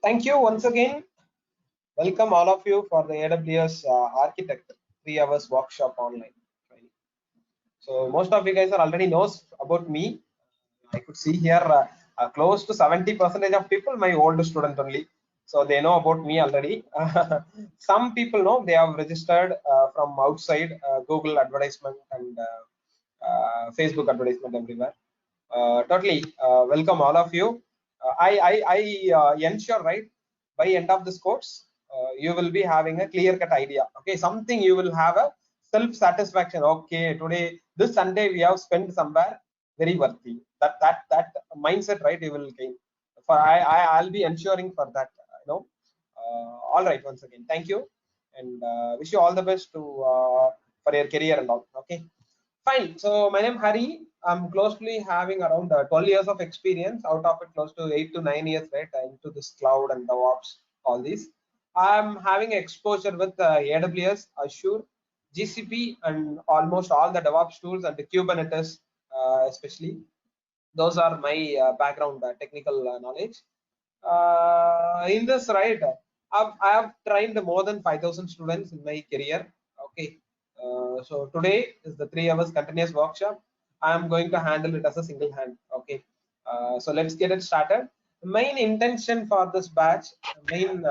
Thank you once again. Welcome all of you for the AWS Architect 3 hours workshop online training. So most of you guys are already knows about me. I could see here close to 70% of people my old student only. So they know about me already. Some people know they have registered from outside Google advertisement and Facebook advertisement everywhere. Totally welcome all of you. I ensure right by end of this course you will be having a clear cut idea. Okay, something you will have a self satisfaction. Okay, today this Sunday we have spent somewhere very worthy. That mindset, right, you will gain. For I'll be ensuring for that. All right, once again thank you, and wish you all the best to for your career and all. Okay, fine. So my name Hari. I'm closely having around 12 years of experience. Out of it, close to 8 to 9 years, right, into this cloud and DevOps, all these. I'm having exposure with AWS, Azure, GCP, and almost all the DevOps tools and the Kubernetes, especially. Those are my background technical knowledge. In this, right, I have trained more than 5,000 students in my career. Okay, so today is the 3 hours continuous workshop. I am going to handle it as a single hand. Okay, so let's get it started. The main intention for this batch, main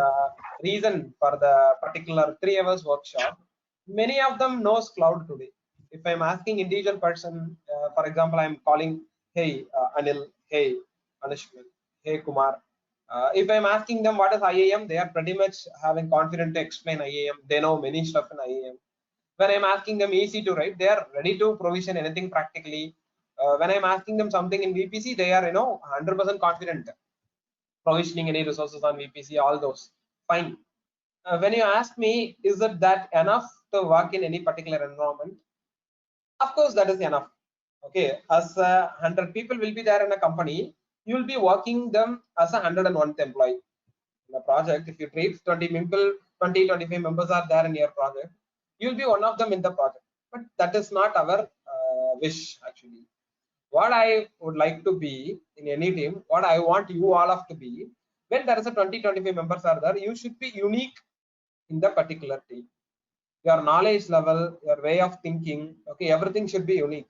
reason for the particular 3 hours workshop, many of them knows cloud today. If I'm asking individual person, for example, I'm calling, hey Anil, hey Anushman, hey Kumar. If I'm asking them what is IAM, they are pretty much having confident to explain IAM. They know many stuff in IAM. When I'm asking them easy to write, they are ready to provision anything practically. When I'm asking them something in VPC, they are 100% confident provisioning any resources on VPC, all those. Fine. When you ask me, is it that enough to work in any particular environment? Of course, that is enough. Okay, as 100 people will be there in a company, you will be working them as a 101th employee in a project. If you treat 20 people, 25 members are there in your project, you'll be one of them in the project. But that is not our wish actually. What I would like to be in any team, what I want you all of to be, when there is a 25 members are there, you should be unique in the particular team. Your knowledge level, your way of thinking, okay, everything should be unique.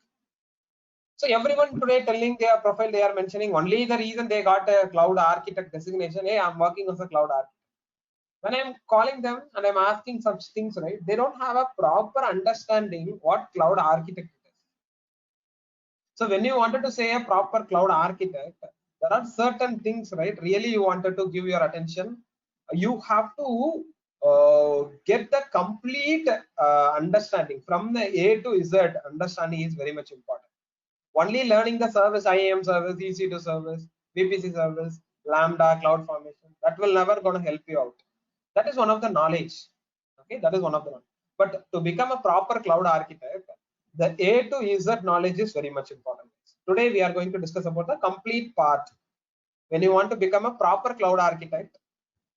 So everyone today telling their profile, they are mentioning only the reason they got a cloud architect designation. Hey, I'm working as a cloud architect. When I'm calling them and I'm asking such things, right, they don't have a proper understanding what cloud architect is. So when you wanted to say a proper cloud architect, there are certain things, right, really you wanted to give your attention. You have to get the complete understanding from the A to Z. Understanding is very much important. Only learning the service, IAM service, EC2 service, VPC service, Lambda, cloud formation, that will never going to help you out. That is one of the knowledge. Okay, that is one of the knowledge. But to become a proper cloud architect, the A to Z knowledge is very much important. Today we are going to discuss about the complete part. When you want to become a proper cloud architect,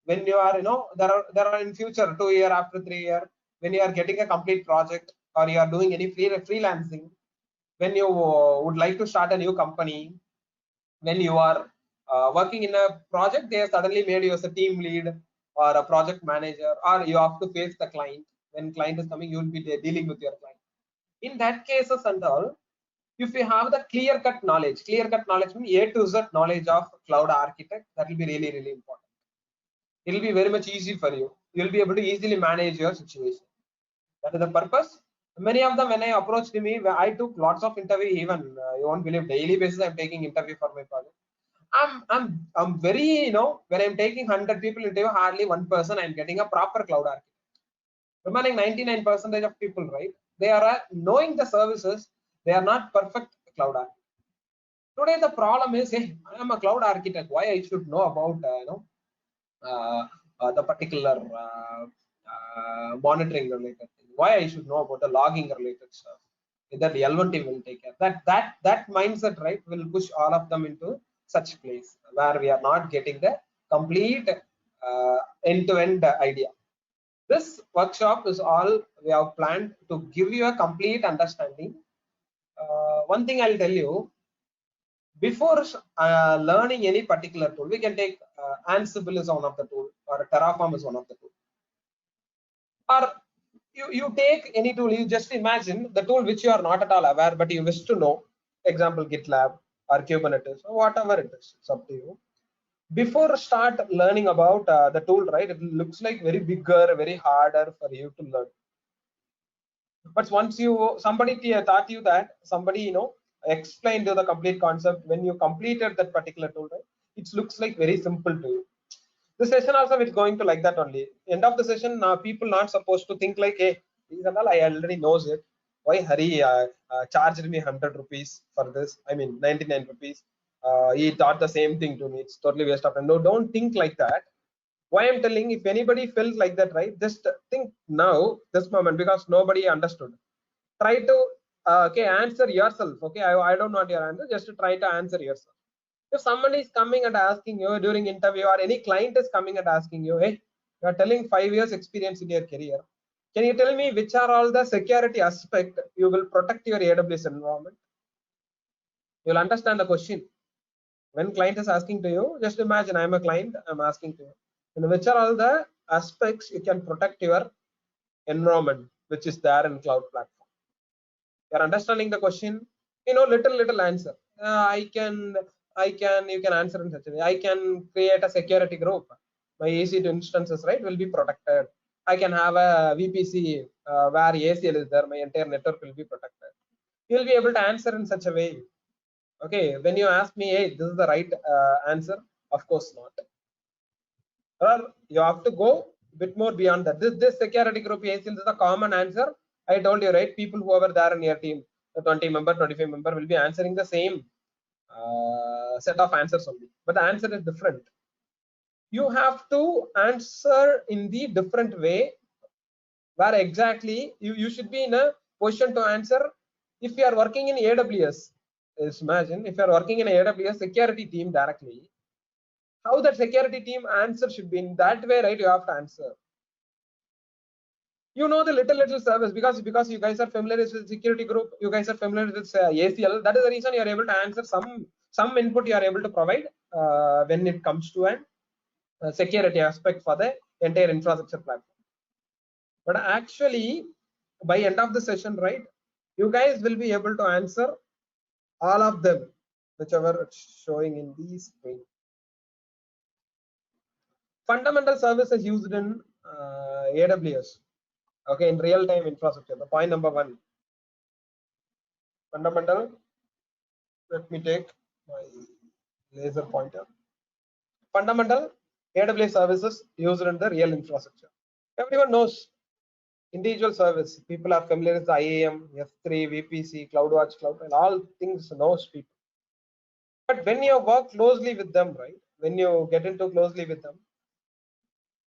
when you are, there are in future 2 year after 3 year, when you are getting a complete project or you are doing any freelancing, when you would like to start a new company, when you are working in a project, they have suddenly made you as a team lead or a project manager, or you have to face the client. When client is coming, you will be dealing with your client. In that cases and all, if you have the clear cut knowledge means A to Z knowledge of cloud architect, that will be really, really important. It will be very much easy for you. You will be able to easily manage your situation. That is the purpose. Many of them, when I approached me, I took lots of interview. Even you won't believe, daily basis I'm taking interview for my project. I'm very, when I'm taking 100 people interview, hardly one person I'm getting a proper cloud architect. Remaining 99% of people, right, they are knowing the services, they are not perfect cloud architect. Today the problem is, hey, I am a cloud architect, why I should know about the particular monitoring related thing, why I should know about the logging related stuff, that the L1 team will take care. That mindset, right, will push all of them into such place where we are not getting the complete end-to-end idea. This workshop is all we have planned to give you a complete understanding. One thing I'll tell you, Before learning any particular tool, we can take Ansible is one of the tool, or Terraform is one of the tool, or you take any tool. You just imagine the tool which you are not at all aware but you wish to know, example GitLab or Kubernetes or whatever it is, it's up to you. Before start learning about the tool, right, it looks like very bigger, very harder for you to learn. But once you somebody taught you that, somebody explained you the complete concept, when you completed that particular tool, right, it looks like very simple to you. The session also is going to like that only. End of the session, now people not supposed to think like, hey, these and all I already knows it, why Hari charged me 100 rupees for this, I mean 99 rupees, he taught the same thing to me, it's totally waste of time. No, don't think like that. Why I'm telling, if anybody felt like that, right, just think now, this moment, because nobody understood. Try to okay, answer yourself. Okay, I don't want your answer, just to try to answer yourself. If somebody is coming and asking you during interview, or any client is coming and asking you, hey, you are telling 5 years experience in your career, can you tell me which are all the security aspect you will protect your AWS environment? You'll understand the question. When client is asking to you, just imagine I'm a client, I'm asking to you, and which are all the aspects you can protect your environment which is there in cloud platform. You're understanding the question. Little answer. I can you can answer in such a way. I can create a security group, my EC2 instances, right, will be protected. I can have a VPC where ACL is there, my entire network will be protected. You will be able to answer in such a way. Okay, when you ask me, hey, this is the right answer, of course not. Or you have to go a bit more beyond that. This security group ACL is the common answer. I told you, right, people who are there in your team, the 20 member, 25 member will be answering the same set of answers only, but the answer is different. You have to answer in the different way, where exactly you should be in a position to answer. If you are working in AWS, just imagine if you are working in AWS security team directly, how that security team answer should be in that way, right? You have to answer. The little service, because you guys are familiar with security group, you guys are familiar with ACL. That is the reason you are able to answer some input, you are able to provide when it comes to an security aspect for the entire infrastructure platform. But actually, by end of the session, right, you guys will be able to answer all of them, whichever it's showing in the screen. Fundamental services used in AWS. Okay, in real-time infrastructure. The point number 1, fundamental. Let me take my laser pointer. Fundamental AWS services used in the real infrastructure. Everyone knows individual service. People are familiar with the IAM, S3, VPC, CloudWatch, Cloud, and all things knows people. But when you work closely with them, right? When you get into closely with them,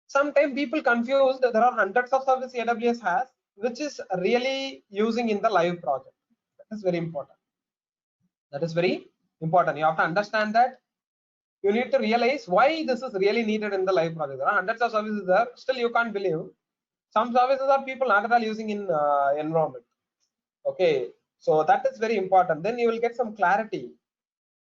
sometimes people confuse that there are hundreds of services AWS has, which is really using in the live project. That is very important. That is very important. You have to understand that. You need to realize why this is really needed in the live project. There are hundreds of services there. Still, you can't believe some services are people not at all using in environment. Okay, so that is very important. Then you will get some clarity.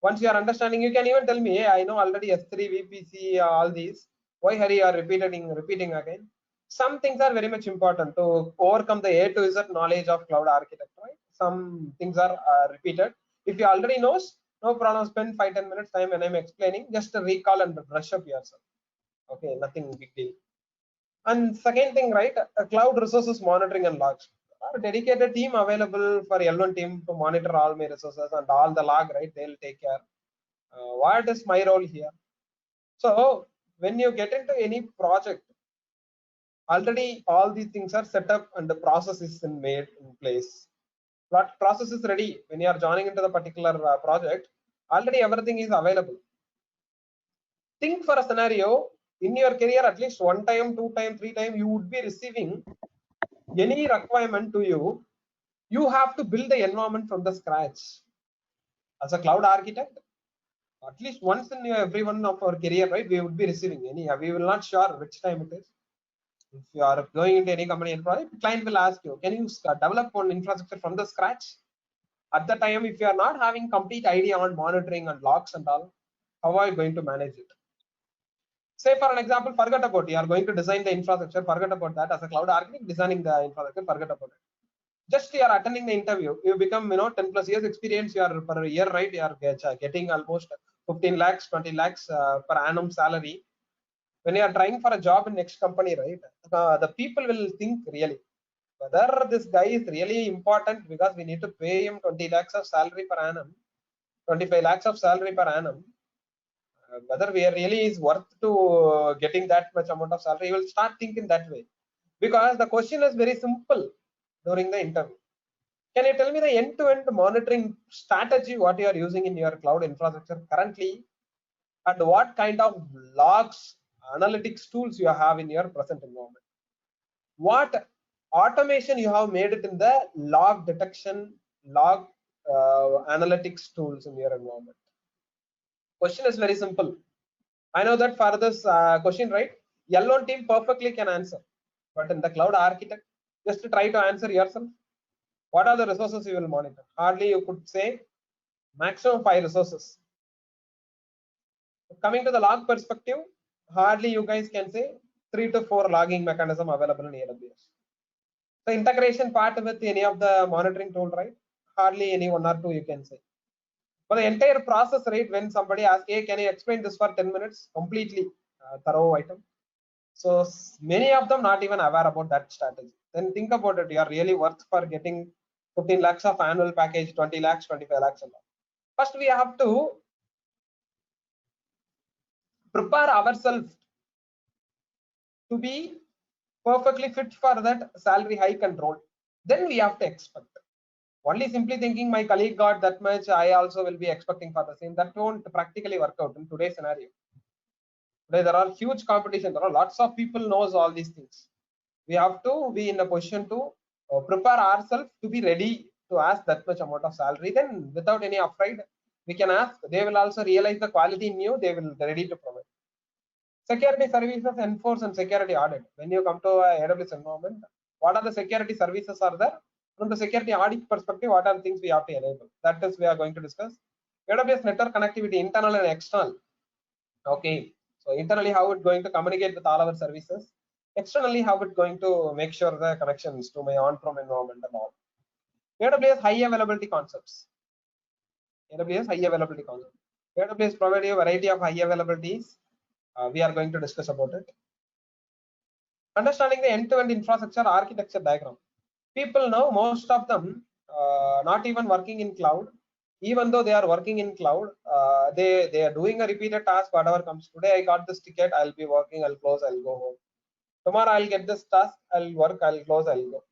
Once you are understanding, you can even tell me, hey, I know already S3, VPC, all these. Why Hari you are repeating again? Some things are very much important to overcome the A to Z knowledge of cloud architecture. Right? Some things are repeated. If you already knows, no problem. Spend 5-10 minutes time when I'm explaining, just to recall and brush up yourself. Okay, nothing big deal. And second thing, right, cloud resources monitoring and logs. A dedicated team available for L1 team to monitor all my resources and all the log, right? They'll take care. What is my role here? So when you get into any project, already all these things are set up and the process is made in place. What process is ready when you are joining into the particular project, already everything is available. Think for a scenario in your career, at least 1 time, 2 time, 3 time, you would be receiving any requirement to you. You have to build the environment from the scratch. As a cloud architect, at least once in every one of our career, right, we would be receiving any. We will not sure which time it is. If you are going into any company and project, client will ask you, can you develop one infrastructure from the scratch? At the time, if you are not having complete idea on monitoring and logs and all, how are you going to manage it? Say for an example, forget about you are going to design the infrastructure, forget about that. As a cloud architect, designing the infrastructure, forget about it. Just you are attending the interview, you become 10 plus years experience, you are per year, right? You are getting almost 15 lakhs, 20 lakhs per annum salary. When you are trying for a job in next company, right? The people will think really whether this guy is really important, because we need to pay him 20 lakhs of salary per annum, 25 lakhs of salary per annum. Whether we are really is worth to getting that much amount of salary, you will start thinking that way, because the question is very simple during the interview. Can you tell me the end-to-end monitoring strategy what you are using in your cloud infrastructure currently, and what kind of logs, analytics tools you have in your present environment? What automation you have made it in the log detection, log analytics tools in your environment? Question is very simple. I know that for this question, right, yellow team perfectly can answer, but in the cloud architect, just try to answer yourself. What are the resources you will monitor? Hardly you could say maximum 5 resources. Coming to the log perspective, hardly you guys can say 3 to 4 logging mechanism available in AWS. The integration part with any of the monitoring tool, right? Hardly any 1 or 2 you can say. But the entire process, right, when somebody asks, hey, can you explain this for 10 minutes? Completely thorough item. So many of them not even aware about that strategy. Then think about it. You are really worth for getting 15 lakhs of annual package, 20 lakhs, 25 lakhs and all. First, we have to prepare ourselves to be perfectly fit for that salary hike and role. Then we have to expect. Only simply thinking my colleague got that much, I also will be expecting for the same. That won't practically work out in today's scenario. Today there are huge competition. There are lots of people knows all these things. We have to be in a position to prepare ourselves to be ready to ask that much amount of salary. Then without any afraid, we can ask. They will also realize the quality in you. They will be ready to provide. Security services enforce and security audit. When you come to a AWS environment, what are the security services are there? From the security audit perspective, what are the things we have to enable? That is we are going to discuss. AWS network connectivity, internal and external. Okay, so internally how it's going to communicate with all our services. Externally how it's going to make sure the connections to my on-prem environment and all. AWS high availability concepts. AWS high availability concept. AWS provide a variety of high availabilities. We are going to discuss about it. Understanding the end-to-end infrastructure architecture diagram. People know most of them not even working in cloud. Even though they are working in cloud, they are doing a repeated task. Whatever comes today, I got this ticket. I'll be working. I'll close. I'll go home. Tomorrow I'll get this task. I'll work. I'll close. I'll go.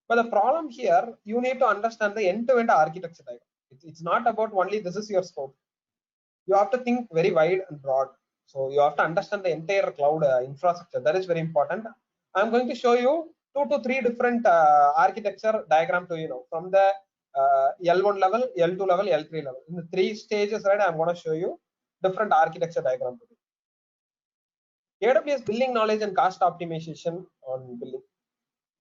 But the problem here, you need to understand the end-to-end architecture diagram. It's not about only this is your scope. You have to think very wide and broad. So you have to understand the entire cloud infrastructure. That is very important. I'm going to show you 2 to 3 different architecture diagram to from the L1 level, L2 level, L3 level. In the 3 stages, right? I'm going to show you different architecture diagram today. AWS billing knowledge and cost optimization on billing.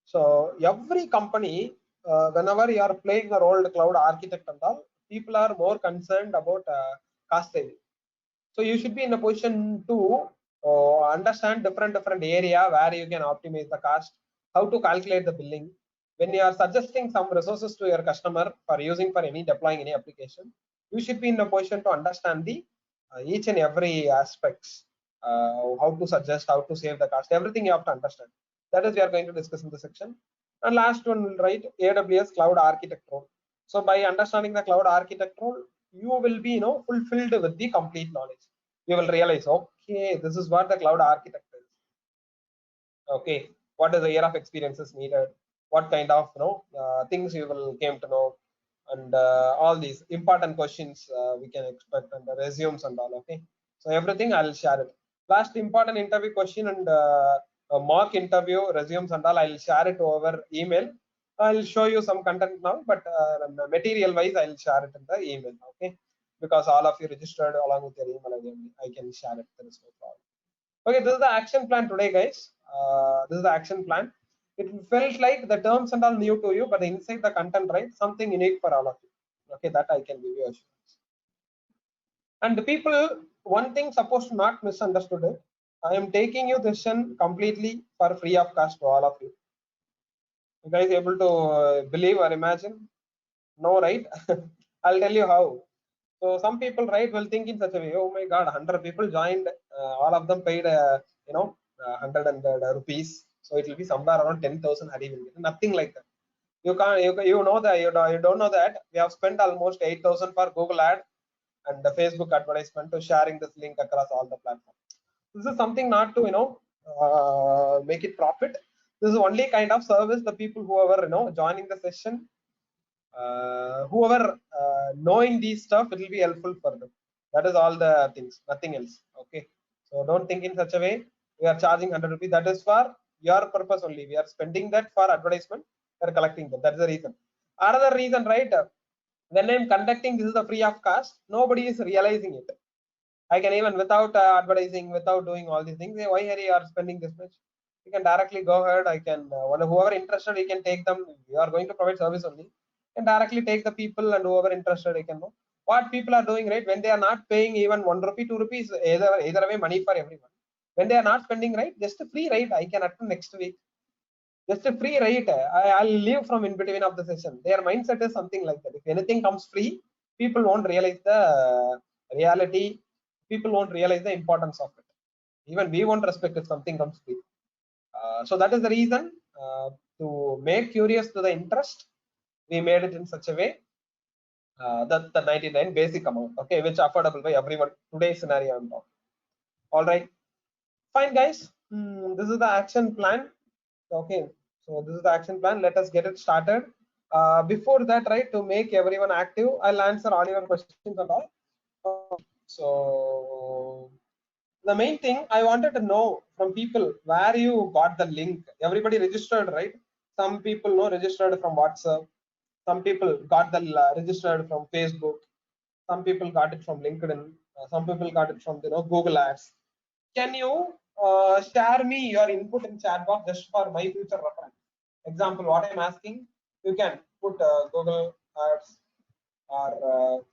So every company, whenever you are playing a role cloud architect and all, people are more concerned about cost saving. So you should be in a position to understand different area where you can optimize the cost, how to calculate the billing. When you are suggesting some resources to your customer for using for any deploying any application, you should be in a position to understand the each and every aspects, how to suggest, how to save the cost, everything you have to understand. That is we are going to discuss in the section. And last one, right, AWS cloud architect role. So by understanding the cloud architect role, you will be fulfilled with the complete knowledge. You will realize, okay, this is what the cloud architect is. Okay, what is the year of experiences needed, what kind of things you will came to know, and all these important questions we can expect, and the resumes and all. Okay, so everything I'll share it. Last important interview question and a mock interview resumes and all, I'll share it over email. I'll show you some content now, but material wise I'll share it in the email. Okay, because all of you registered along with your email ID, I can share it. There is no problem. Okay, this is the action plan today, guys. This is the action plan. It felt like the terms and all new to you, but inside the content, right, something unique for all of you. Okay, that I can give you assurance. And the people, one thing supposed to not misunderstood it. I am taking you this session completely for free of cost to all of you. You guys able to believe or imagine? No, right? I'll tell you how. So some people, right, will think in such a way. Oh my God, 100 people joined. All of them paid, 100 rupees. So it will be somewhere around 10,000. Hari will get nothing like that. You can't. You know that you don't know that we have spent almost 8,000 for Google ad and the Facebook advertisement to sharing this link across all the platforms. This is something not to make it profit. This is only kind of service the people whoever joining the session, whoever knowing these stuff, it will be helpful for them. That is all the things, nothing else. Okay, so don't think in such a way we are charging 100 rupees. That is for your purpose only. We are spending that for advertisement. We are collecting that. That's the reason. Another reason, right, when I'm conducting this is a free of cost, nobody is realizing it. I can even without advertising, without doing all these things, say, why are you are spending this much? You can directly go ahead. I can, whoever interested, you can take them. You are going to provide service only. You can directly take the people and whoever interested, you can know what people are doing, right? When they are not paying even 1 rupee, 2 rupees, either way money for everyone. When they are not spending, right, just a free, right? I can attend next week. Just a free, right? I'll leave from in between of the session. Their mindset is something like that. If anything comes free, people won't realize the reality. People won't realize the importance of it. Even we won't respect if something comes free. So that is the reason, to make curious to the interest, we made it in such a way that the 99 basic amount, okay, which affordable by everyone. Today's scenario I'm talking. All right, fine, guys. This is the action plan. Okay, so this is the action plan. Let us get it started. Before that, right, to make everyone active, I'll answer all your questions and all. So the main thing I wanted to know from people, where you got the link. Everybody registered, right? Some people know registered from WhatsApp. Some people got the registered from Facebook. Some people got it from LinkedIn. Some people got it from Google Ads. Can you share me your input in chat box just for my future reference? Example, what I'm asking, you can put Google Ads or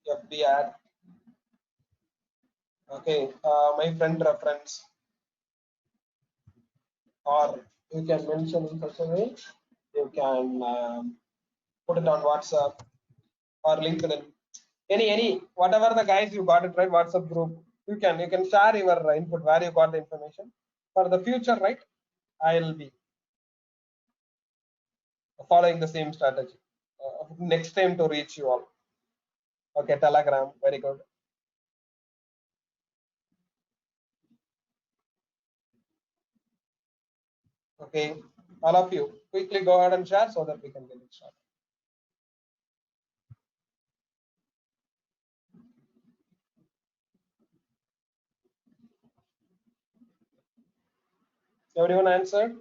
FB ad. Okay, my friend reference, or you can mention in such a way. You can put it on WhatsApp or LinkedIn. Any whatever the guys you got it, right? WhatsApp group. You can share your input where you got the information for the future, right? I'll be following the same strategy next time to reach you all. Okay, Telegram, very good. Okay, all of you quickly go ahead and share so that we can get it started. Everyone answered?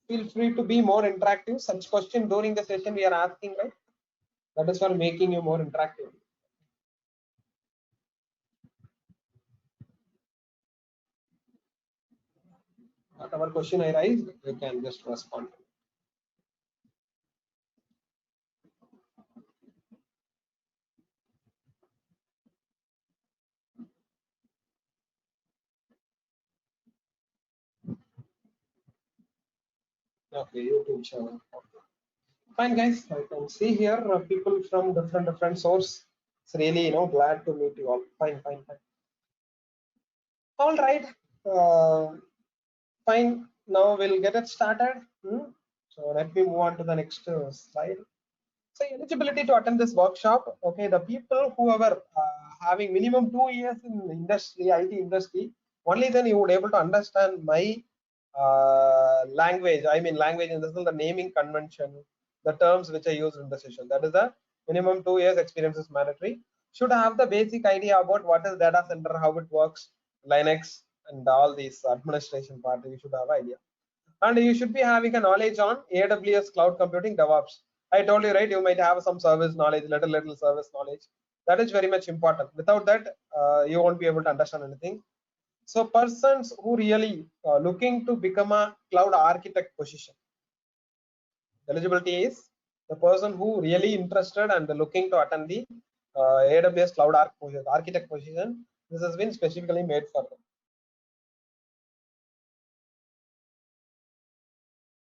Feel free to be more interactive. Such question during the session we are asking, right? That is for making you more interactive. Whatever question I raise, you can just respond. Okay, YouTube channel. Okay. Fine, guys. I can see here people from different source. It's really glad to meet you all. Fine, fine, fine. All right. Fine. Now we'll get it started. So let me move on to the next slide. So eligibility to attend this workshop. Okay, the people who are having minimum 2 years in industry, IT industry, only then you would able to understand my language. I mean language in this is the naming convention, the terms which I use in the session. That is the minimum 2 years experience is mandatory. Should have the basic idea about what is data center, how it works, Linux, and all these administration part. You should have idea. And you should be having a knowledge on AWS cloud computing DevOps. I told you, right, you might have some service knowledge, little service knowledge. That is very much important. Without that, you won't be able to understand anything. So persons who really looking to become a cloud architect position, eligibility is the person who really interested and looking to attend the AWS Cloud Architect position. This has been specifically made for them.